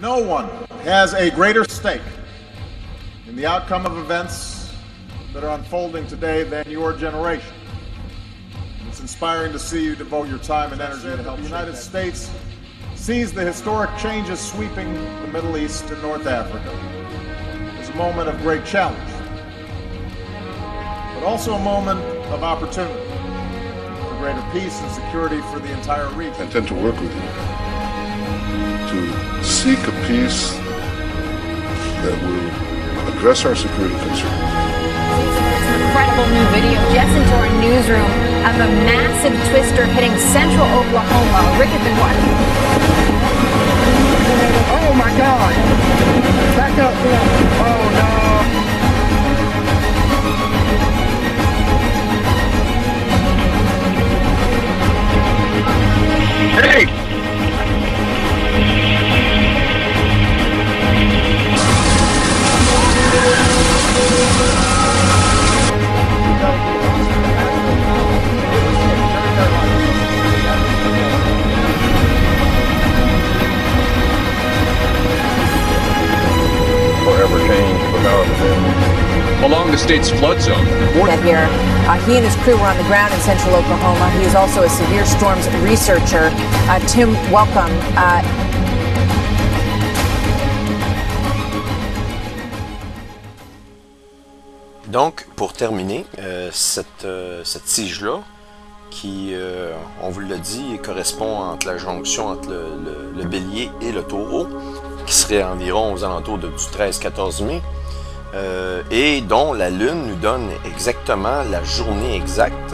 No one has a greater stake in the outcome of events that are unfolding today than your generation. It's inspiring to see you devote your time and energy to help the United States seize the historic changes sweeping the Middle East and North Africa. It's a moment of great challenge, but also a moment of opportunity for greater peace and security for the entire region. I intend to work with you to seek a peace that will address our security concerns. Incredible new video just into our newsroom of a massive twister hitting central Oklahoma. Rick has been watching. Oh my God! Back up! Oh no! Hey! Forever change without along the state's flood zone. Here, he and his crew were on the ground in central Oklahoma. He is also a severe storms researcher. Tim, welcome. Donc, pour terminer, cette tige-là, qui, on vous l'a dit, correspond entre la jonction entre le bélier et le taureau, qui serait environ aux alentours du 13-14 mai, et dont la Lune nous donne exactement la journée exacte,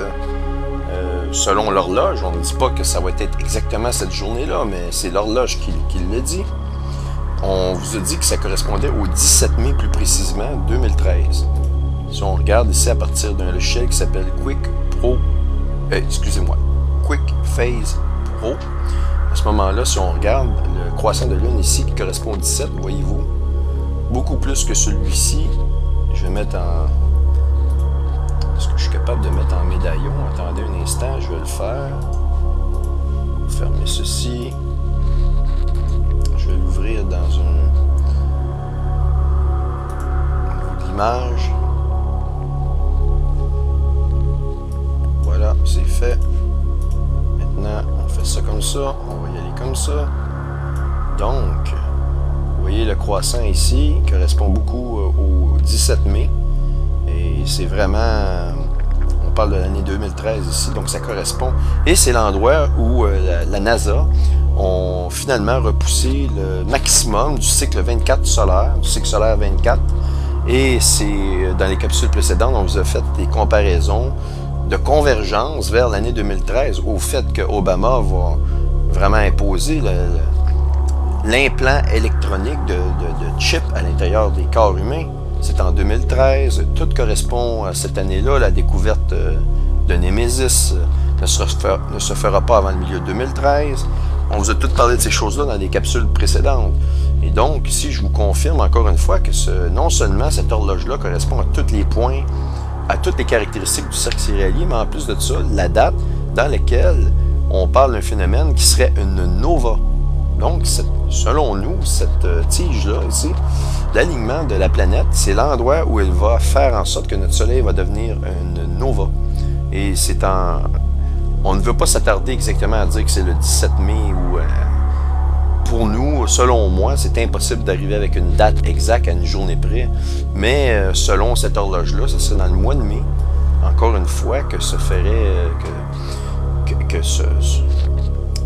selon l'horloge. On ne dit pas que ça va être exactement cette journée-là, mais c'est l'horloge qui le dit. On vous a dit que ça correspondait au 17 mai, plus précisément, 2013. Si on regarde ici à partir d'un logiciel qui s'appelle Quick Phase Pro, à ce moment-là, si on regarde le croissant de lune ici qui correspond au 17, voyez-vous, beaucoup plus que celui-ci. Je vais mettre en... Est-ce que je suis capable de mettre en médaillon? Attendez un instant, je vais le faire. Fermer ceci. Je vais l'ouvrir dans un niveau de l'image. Voilà, c'est fait. Maintenant, on fait ça comme ça. On va y aller comme ça. Donc, vous voyez le croissant ici correspond beaucoup au 17 mai. Et c'est vraiment... On parle de l'année 2013 ici, donc ça correspond. Et c'est l'endroit où la NASA ont finalement repoussé le maximum du cycle 24 solaire, du cycle solaire 24. Et c'est dans les capsules précédentes, on vous a fait des comparaisons de convergence vers l'année 2013 au fait que Obama va vraiment imposer l'implant électronique de chips à l'intérieur des corps humains. C'est en 2013. Tout correspond à cette année-là. La découverte de Nemesis ne se fera pas avant le milieu de 2013. On vous a tout parlé de ces choses-là dans des capsules précédentes. Et donc, ici, je vous confirme encore une fois que non seulement cette horloge-là correspond à tous les points, à toutes les caractéristiques du cercle céréalier, mais en plus de ça, la date dans laquelle on parle d'un phénomène qui serait une nova. Donc, selon nous, cette tige-là, ici, l'alignement de la planète, c'est l'endroit où elle va faire en sorte que notre Soleil va devenir une nova. Et c'est en... On ne veut pas s'attarder exactement à dire que c'est le 17 mai ou... pour nous, selon moi, c'est impossible d'arriver avec une date exacte à une journée près. Mais selon cette horloge-là, ce serait dans le mois de mai, encore une fois, que se ferait... que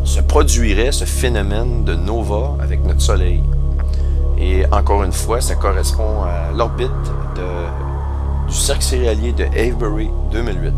se produirait ce phénomène de nova avec notre Soleil. Et encore une fois, ça correspond à l'orbite du cercle céréalier de Avebury 2008.